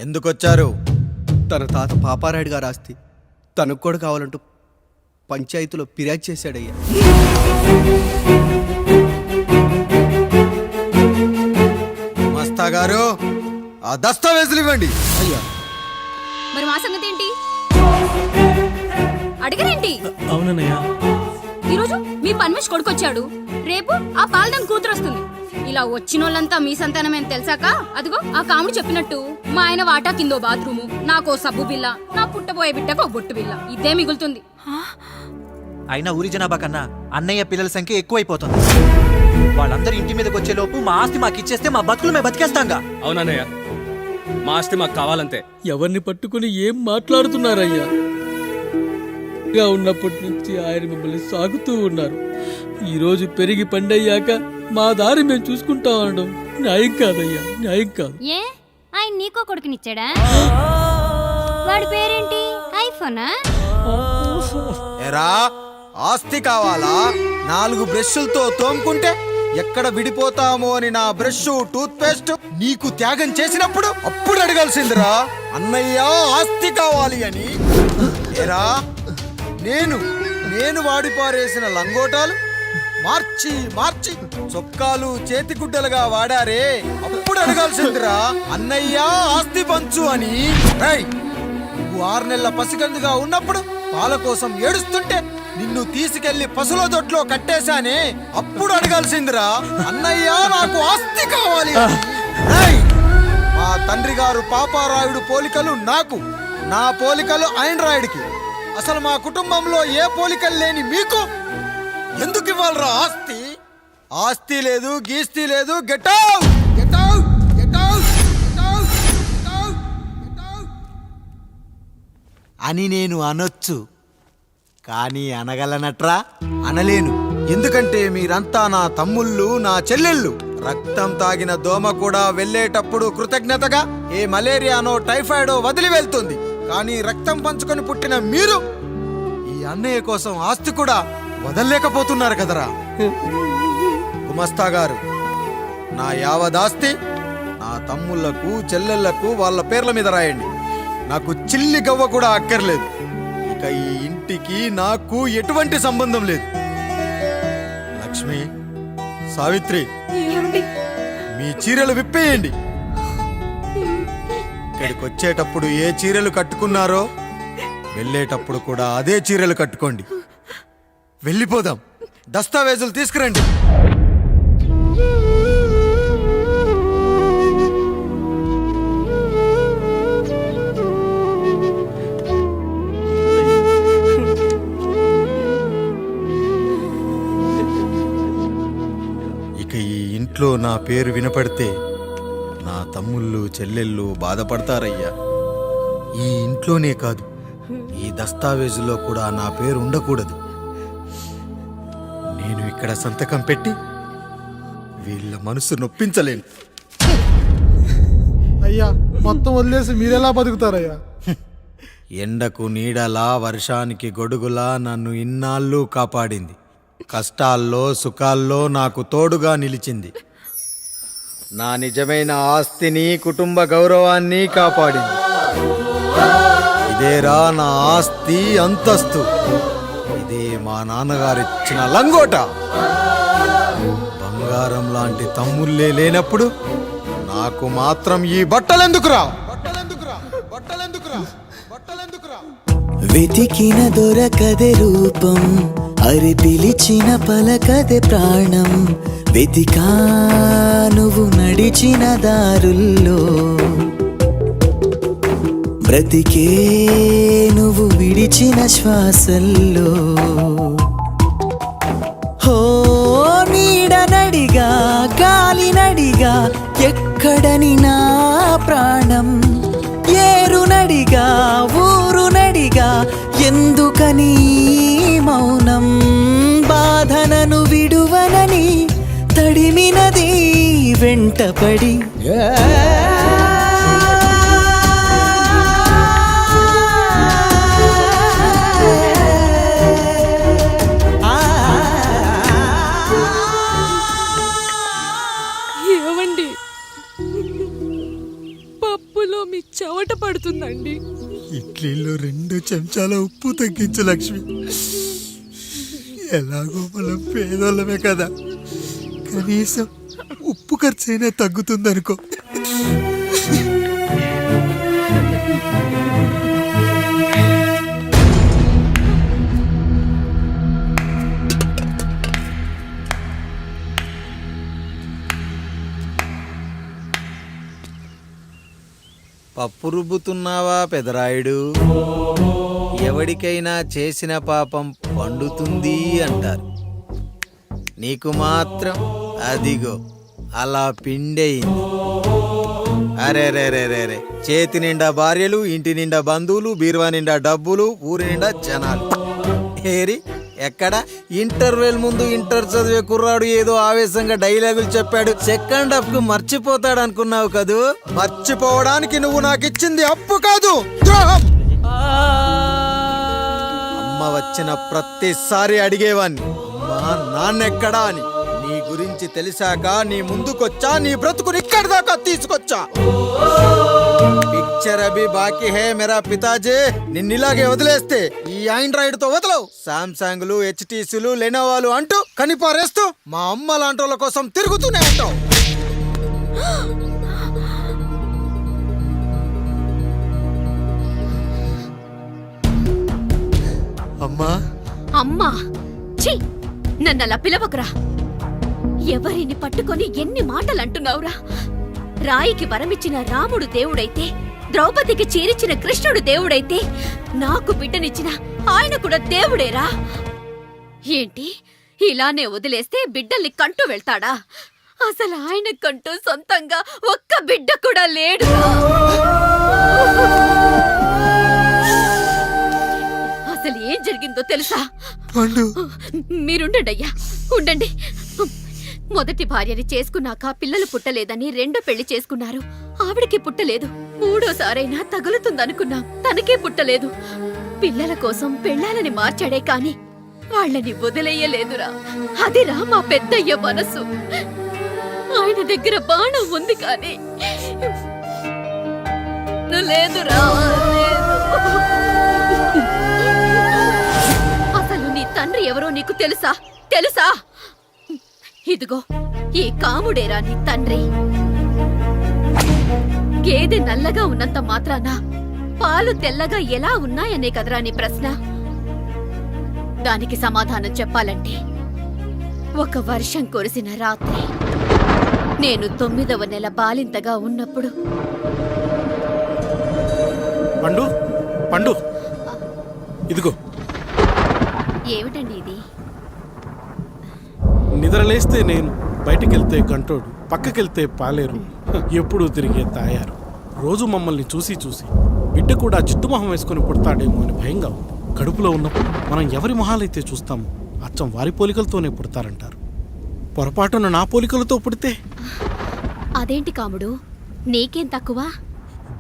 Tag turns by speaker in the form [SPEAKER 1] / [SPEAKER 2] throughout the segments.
[SPEAKER 1] ఎందుకొచ్చారు?
[SPEAKER 2] తన తాత పాపారాయుడు గారు ఆస్తి తనకు కూడా కావాలంటూ పంచాయతీలో ఫిర్యాదు చేశాడయ్యా.
[SPEAKER 1] మస్తా గారు, ఆ దస్తావేజులు ఇవ్వండి.
[SPEAKER 2] అయ్యా
[SPEAKER 3] మరి మా సంగతి ఏంటి? అడిగరేంటి?
[SPEAKER 4] అవునన్నయ్యా,
[SPEAKER 3] ఈరోజు మీ పన్మేష్ కొడుకొచ్చాడు, రేపు ఆ పాలదం కూతురు వస్తుంది. ఇలా వచ్చినోళ్ళంతా మీ సంతానమేం తెలిసాక అదిగో ఆ కాముడు చెప్పినట్టు మా ఆయన వాటా కిందో బాత్రూము, నాకో సబ్బు బిల్ల, నా పుట్టబోయే బిడ్డకో బొట్టు బిల్ల, ఇదే మిగులుతుంది.
[SPEAKER 5] అయినా ఊరి జనాభా కన్నా అన్నయ్య పిల్లల సంఖ్య ఎక్కువైపోతుంది. వాళ్ళందరూ ఇంటి మీదకి వచ్చే లోపు మా ఆస్తి మాకు ఇచ్చేస్తే మా బతుకులు మేము బతికేస్తాంగా.
[SPEAKER 4] అవునన్నయ్య, మా ఆస్తి మాకు కావాలంతే. ఎవరిని పట్టుకుని ఏం మాట్లాడుతున్నారయ్యా? ఉన్నప్పటి నుంచి ఆయన మిమ్మల్ని సాగుతూ ఉన్నారు. ఈ రోజు పెరిగి పండయ్యాక మా దారి మేము చూసుకుంటాం అనడం న్యాయం కాదయ్యా, న్యాయం కాదు.
[SPEAKER 3] ఏ ఆయన నీకో కొడుకునిచ్చాడా? వాడి పేరేంటి? ఐఫోనా?
[SPEAKER 1] ఎరా, ఆస్తి కావాలా? 4 బ్రష్లతో తోముకుంటే ఎక్కడ విడిపోతామో అని నా బ్రష్ టూత్ పేస్ట్ నీకు త్యాగం చేసినప్పుడు అప్పుడు అడగాల్సిందిరా, అన్నయ్య ఆస్తి కావాలి అని. ఎరా, నేను వాడిపారేసిన లంగోటాలు మార్చి మార్చి చొక్కాలు చేతిగుడ్డలుగా వాడారే, అప్పుడు అడగాల్సిందిరా, అన్నయ్య ఆస్తి పంచు అని. నువ్వు 6 నెలల పసికందుగా ఉన్నప్పుడు పాల కోసం ఏడుస్తుంటే నిన్ను తీసుకెళ్లి పశుల దొడ్లో కట్టేశానే, అప్పుడు అడగాల్సిందిరా, అన్నయ్య నాకు ఆస్తి కావాలి అని. మా తండ్రి గారు పాపారాయుడు పోలికలు నాకు, నా పోలికలు ఆయన రాయుడికి. అసలు మా కుటుంబంలో ఏ పోలికలు లేని మీకు ఎందుకు ఇవ్వాలరా ఆస్తి? ఆస్తి లేదు, గీస్తి లేదు. Get out, get out, get out, get out, get out, get out అని నేను అనొచ్చు, కానీ అనగలనట్రా? అనలేను. ఎందుకంటే మీరంతా నా తమ్ముళ్ళు, నా చెల్లెళ్ళు. రక్తం తాగిన దోమ కూడా వెళ్ళేటప్పుడు కృతజ్ఞతగా ఏ మలేరియానో టైఫాయిడో వదిలి వెళ్తుంది. కానీ రక్తం పంచుకొని పుట్టిన మీరు ఈ అన్నయ్య కోసం ఆస్తి కూడా వదల్లేకపోతున్నారు కదరా. గుమస్తా గారు, నా యావదాస్తి నా తమ్ముళ్లకు, చెల్లెళ్లకు వాళ్ళ పేర్ల మీద రాయండి. నాకు చిల్లి గవ్వ కూడా అక్కర్లేదు. ఇక ఈ ఇంటికి నాకు ఎటువంటి సంబంధం లేదు. లక్ష్మి, సావిత్రి, మీ చీరలు విప్పేయండి. ఇక్కడికి వచ్చేటప్పుడు ఏ చీరలు కట్టుకున్నారో వెళ్ళేటప్పుడు కూడా అదే చీరలు కట్టుకోండి. వెళ్ళిపోదాం. దస్తావేజులు తీసుకురండి. ఇక ఈ ఇంట్లో నా పేరు వినపడితే నా తమ్ముళ్ళు, చెల్లెళ్ళు బాధపడతారయ్యా. ఈ ఇంట్లోనే కాదు, ఈ దస్తావేజులో కూడా నా పేరు ఉండకూడదు. నేను ఇక్కడ సంతకం పెట్టి వీళ్ళ మనసు నొప్పించలేను.
[SPEAKER 6] అయ్యా, మొత్తం వదిలేసి మీరెలా బతుకుతారయ్యా?
[SPEAKER 1] ఎండకు నీడలా, వర్షానికి గొడుగులా నన్ను ఇన్నాళ్ళు కాపాడింది. కష్టాల్లో సుఖాల్లో నాకు తోడుగా నిలిచింది. నా నిజమైన ఆస్తిని, కుటుంబ గౌరవాన్ని కాపాడింది. ఇదేరా నా ఆస్తి, అంతస్తు. ఇదే మా నాన్నగారిచ్చిన లంగోట. బంగారం లాంటి తమ్ముళ్ళే లేనప్పుడు నాకు మాత్రం ఈ బట్టలెందుకురా?
[SPEAKER 7] వెతికిన దొరకదే రూపం, అరి పిలిచిన పలకదే ప్రాణం. వెతికా నువ్వు నడిచిన దారుల్లో, బ్రతికే నువ్వు విడిచిన శ్వాసల్లో. హో నీడనడిగా, గాలినడిగా, ఎక్కడని నా ప్రాణం. ఏరునడిగా, ఊరునడిగా, ఎందుకని మౌనం. బాధనను విడువనని తడిమినది వెంటపడి.
[SPEAKER 1] ఇడ్లీలో 2 చెంచాల ఉప్పు తగ్గించు లక్ష్మి. ఎలాగో మనం పేదోళ్ళమే కదా, కనీసం ఉప్పు ఖర్చైనా తగ్గుతుందనుకో.
[SPEAKER 8] పప్పు రుబ్బుతున్నావా పెదరాయుడు? ఎవడికైనా చేసిన పాపం పండుతుంది అంటారు, నీకు మాత్రం అదిగో అలా పిండయింది. అరే రే రే రే రే, చేతి నిండా భార్యలు, ఇంటి నిండా బంధువులు, బీరువా నిండా డబ్బులు, ఊరి నిండా జనాలు. ఏరి ఎక్కడ ఇంటర్వెల్ ముందు ఇంటర్ చదివే కుర్రాడు ఏదో ఆవేశంగా డైలాగులు చెప్పాడు, సెకండ్ హాఫ్ కు మర్చిపోతాడు అనుకున్నావు కదూ?
[SPEAKER 1] మర్చిపోవడానికి నువ్వు నాకు ఇచ్చింది అప్పు కాదు, ద్రోహం. అమ్మ వచ్చిన ప్రతిసారి అడిగేవాన్ని, అమ్మా నాన్నెక్కడా అని. నీ గురించి తెలిసాక నీ ముందుకొచ్చా, నీ బ్రతుకుని ఇక్కడి దాకా తీసుకొచ్చా. పిక్చర్ అభి బాకీ హే మేరా పితాజీ. నిన్నిలాగే వదిలేస్తే ఈ ఆండ్రాయిడ్ తో వదలవు. సామ్సంగ్లు, హెచ్టీసీలు, లెనోవాలు అంటూ కనిపారేస్తూ మా అమ్మ లాంటోళ్ళ కోసం తిరుగుతూనే ఉంటావు. అమ్మా
[SPEAKER 9] అమ్మా, ఛీ, నన్నలా పిలవకురా. ఎవరిని పట్టుకొని ఎన్ని మాటలు అంటున్నావురా? రాయికి వరమిచ్చిన రాముడు దేవుడైతే, ద్రౌపదికి చీరిచిన కృష్ణుడు దేవుడైతే, నాకు బిడ్డనిచ్చిన ఆయన కూడా దేవుడేరా. ఏంటి, ఇలానే వదిలేస్తే బిడ్డల్ని కంటూ వెళ్తాడా? అసలు ఆయన కంటూ సొంతంగా ఒక్క బిడ్డ కూడా లేడు. అసలు ఏం జరిగిందో తెలుసా? మీరుండండి అయ్యా, ఉండండి. మొదటి భార్యని చేసుకున్నాక పిల్లలు పుట్టలేదని రెండో పెళ్లి చేసుకున్నారు. ఆవిడికి పుట్టలేదు. మూడోసారైనా తగులుతుందనుకున్నాం, తనకే పుట్టలేదు. పిల్లల కోసం పెళ్ళాలని మార్చాడే కాని వాళ్ళని వదిలేయలేదురా. అదిరా మా పెద్దయ్య మనసు. ఆయన దగ్గర బాణం ఉంది కానీ లేదురా, లేదు. అసలు నీ తండ్రి ఎవరో నీకు తెలుసా? తెలుసా? ఇదిగో ఈ కాముడేరా నీ తండ్రి. గేదె నల్లగా ఉన్నంత మాత్రాన పాలు తెల్లగా ఎలా ఉన్నాయనే కదరా నీ ప్రశ్న. దానికి సమాధానం చెప్పాలంటే, ఒక వర్షం కురిసిన రాత్రి నేను 9వ నెల బాలింతగా ఉన్నప్పుడు.
[SPEAKER 6] పండు పండు, ఇదిగో.
[SPEAKER 9] ఏమిటండి ఇది?
[SPEAKER 6] నిద్రలేస్తే నేను, బయటికెళ్తే కంటోడు, పక్కకెళ్తే పాలేరు, ఎప్పుడూ తిరిగే తాయారు. రోజు మమ్మల్ని చూసి చూసి బిడ్డ కూడా జిడ్డు మొహం వేసుకుని పుడతాడేమో అని భయంగా ఉంది. కడుపులో ఉన్నప్పుడు మనం ఎవరి మొహాలైతే చూస్తామో అచ్చం వారి పోలికలతోనే పుడతారంటారు. పొరపాటున నా పోలికలతో పుడితే?
[SPEAKER 9] అదేంటి కాముడు, నీకేం తక్కువ?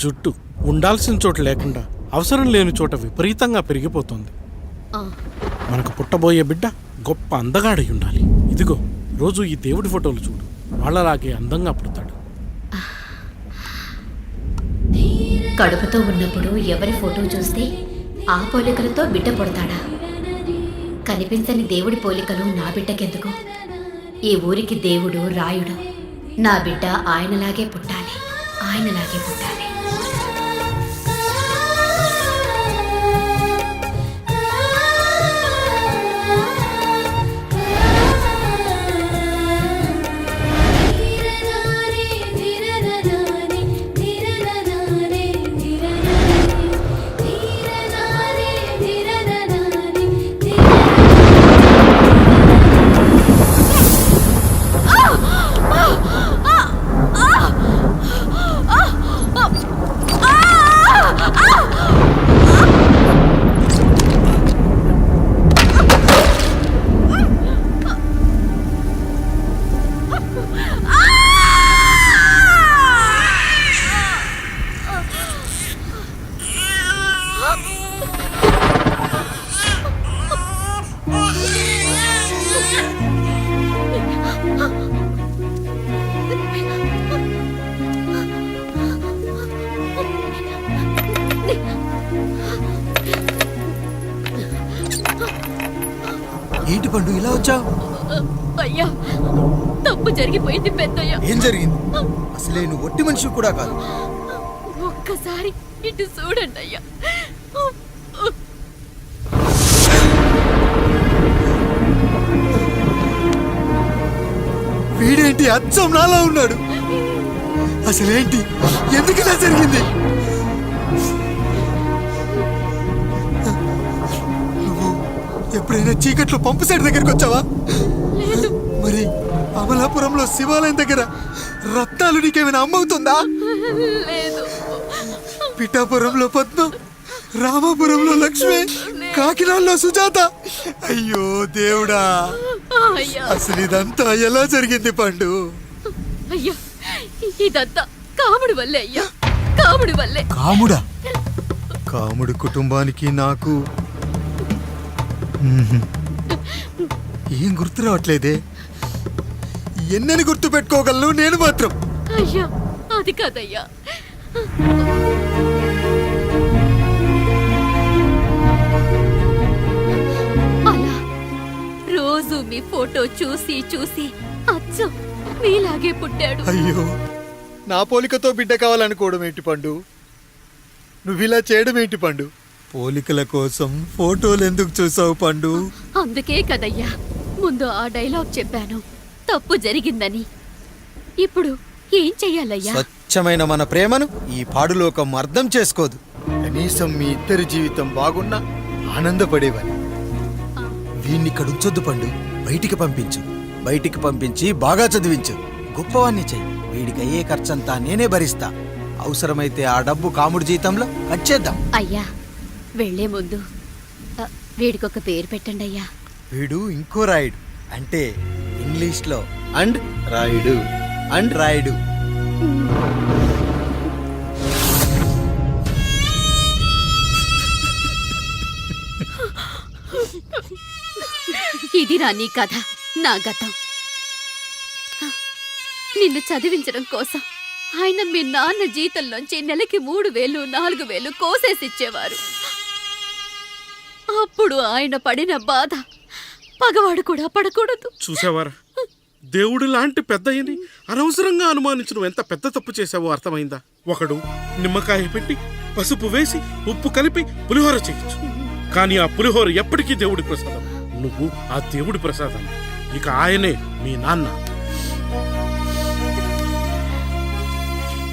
[SPEAKER 6] జుట్టు ఉండాల్సిన చోట లేకుండా అవసరం లేని చోట విపరీతంగా పెరిగిపోతుంది. మనకు పుట్టబోయే బిడ్డ గొప్ప అందగాడై ఉండాలి. ఇదిగో రోజు ఈ దేవుడి ఫోటోలు చూడు, వాళ్ళలాగే అందంగా పుడతాడు.
[SPEAKER 9] కడుపుతో ఉన్నప్పుడు ఎవరి ఫోటో చూస్తే ఆ పోలికలతో బిడ్డ పుడతాడా? కనిపించని దేవుడి పోలికలు నా బిడ్డకెందుకు? ఈ ఊరికి దేవుడు రాయుడు. నా బిడ్డ ఆయనలాగే పుట్టాలి, ఆయనలాగే పుట్టాలి.
[SPEAKER 8] ఏంటి పండు ఇలా వచ్చావు?
[SPEAKER 9] అయ్యా, తప్పు జరిగిపోయింది పెద్దయ్యా.
[SPEAKER 8] ఏం జరిగింది? అసలే నువ్వు ఒట్టి మనిషి కూడా కాదు.
[SPEAKER 9] ఒక్కసారి ఇటు చూడండి అయ్యా.
[SPEAKER 8] వీడేంటి అచ్చం నాలా ఉన్నాడు? అసలేంటి, ఎందుకు ఇలా జరిగింది? నువ్వు ఎప్పుడైనా చీకట్లో పంపు సైడ్ దగ్గరికి వచ్చావా? మరి అమలాపురంలో శివాలయం దగ్గర రత్నాలు నీకేమైనా అమ్మవుతుందా?
[SPEAKER 9] లేదు.
[SPEAKER 8] పిఠాపురంలో పద్మ, రామాపురంలో లక్ష్మి, కాకినాడలో సుజాత. అయ్యో దేవుడా,
[SPEAKER 9] అయ్యా,
[SPEAKER 8] అసలు ఇదంతా ఎలా జరిగింది పండు?
[SPEAKER 9] అయ్యా, ఇదంతా కాముడి వల్లే అయ్యా, కాముడి వల్లే.
[SPEAKER 8] కాముడా? కాముడు కుటుంబానికి నాకు ఏం గుర్తు రావట్లేదే. ఎన్నని గుర్తు పెట్టుకోగలను నేను మాత్రం.
[SPEAKER 9] అయ్యా, అది కాదయ్యా. అలా రోజు మీ ఫోటో చూసి చూసి అచ్చం మీలాగే పుట్టాడు.
[SPEAKER 8] అయ్యో, నా పోలికతో బిడ్డ కావాలనుకోవడం ఏంటి పండు? నువ్విలా చేయడం ఏంటి పండు? పోలికల కోసం ఫోటోలు ఎందుకు చూసావు పండు?
[SPEAKER 9] అందుకే కదయ్యా ముందు ఆ డైలాగ్ చెప్పాను, తప్పు జరిగిందని. ఇప్పుడు ఏం చెయ్యాలయ్యా?
[SPEAKER 8] స్వచ్ఛమైన మన ప్రేమను ఈ పాడులోకం అర్థం చేసుకోదు. కనీసం మీ ఇద్దరి జీవితం బాగున్నా ఆనందపడేవాని. వీణ్ణి ఇక్కడ ఉంచొద్దు పండు, బయటికి పంపించు. బయటికి పంపించి బాగా చదివించు, గొప్పవాణ్ణి చెయ్యి. వీడికి అయ్యే ఖర్చంతా నేనే భరిస్తా. అవసరమైతే ఆ డబ్బు కాముడి జీతంలో కట్ చేద్దాం.
[SPEAKER 9] అయ్యా, వెళ్లే ముందు వీడికొక పేరు పెట్టండి అయ్యా.
[SPEAKER 8] వీడు ఇంకో రాయుడు, అంటే ఇంగ్లీష్లో అండ్ రాయుడు, అండ్ రాయుడు.
[SPEAKER 9] ఇది రా నీ కథ, నా గతం. నిన్ను చదివించడం కోసం ఆయన మీ నాన్న జీతంలోంచి నెలకి 3,000, 4,000 కోసేసిచ్చేవారు. అప్పుడు ఆయన పడిన బాధ పగవాడు కూడా పడకూడదు.
[SPEAKER 6] చూసావారా, దేవుడు లాంటి పెద్దయ్యని అనవసరంగా అనుమానించడం ఎంత పెద్ద తప్పు చేసావో అర్థమైందా? ఒకడు నిమ్మకాయ పెట్టి పసుపు వేసి ఉప్పు కలిపి పులిహోర చేయొచ్చు, కానీ ఆ పులిహోర ఎప్పటికీ దేవుడి ప్రసాదం. నువ్వు ఆ దేవుడి ప్రసాదం. ఇక ఆయనే మీ నాన్న.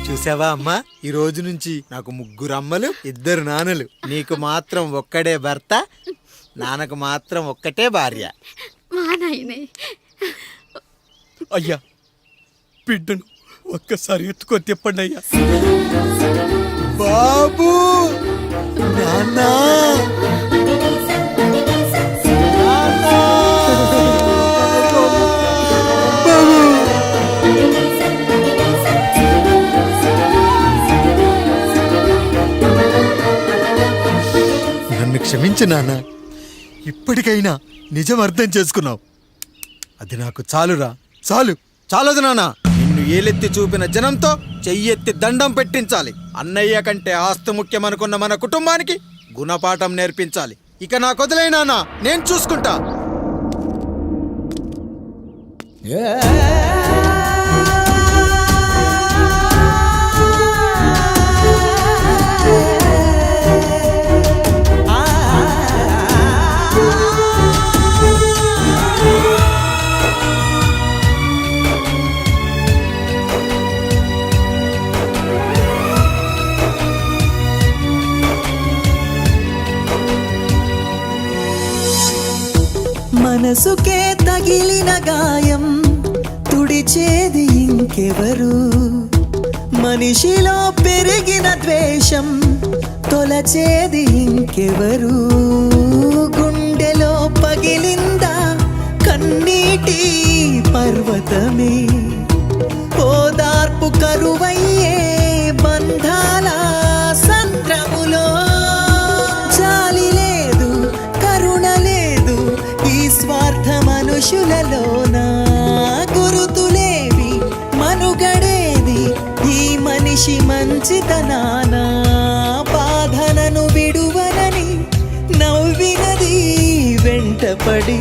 [SPEAKER 8] చూసావా అమ్మా, ఈ రోజు నుంచి నాకు 3 అమ్మలు, 2 నాన్నలు. నీకు మాత్రం ఒక్కడే భర్త, నాన్నకు మాత్రం ఒక్కటే భార్య.
[SPEAKER 9] మా నాయనే.
[SPEAKER 2] అయ్యా, బిడ్డను ఒక్కసారి ఎత్తుకొని తిప్పండి అయ్యా.
[SPEAKER 8] బాబు, నాన్నా, నన్ను క్షమించు నాన్న. ఇప్పటికైనా నిజం అర్థం చేసుకున్నావు. అది నాకు చాలురా, చాలు. చాలదు నాన్న. నిన్ను ఏలెత్తి చూపిన జనంతో చెయ్యెత్తి దండం పెట్టించాలి. అన్నయ్య కంటే ఆస్తి ముఖ్యమనుకున్న మన కుటుంబానికి గుణపాఠం నేర్పించాలి. ఇక నాకు వదిలేయ్ నాన్న, నేను చూసుకుంటా.
[SPEAKER 7] మనసుకే తగిలిన గాయం తుడిచేది ఇంకెవరు? మనిషిలో పెరిగిన ద్వేషం తొలచేది ఇంకెవరు? గుండెలో పగిలిందా కన్నీటి పర్వతమే? ఓదార్పు కరువయ్యే బంధాల సంద్రములో జాలి లేదు, కరుణ లేదు ఈ స్వార్థ మనుషులలోన. గురుతులేవి, మనుగడేది ఈ మనిషి మంచితనాన. బాధనను విడువనని నవ్వినది వెంటపడి,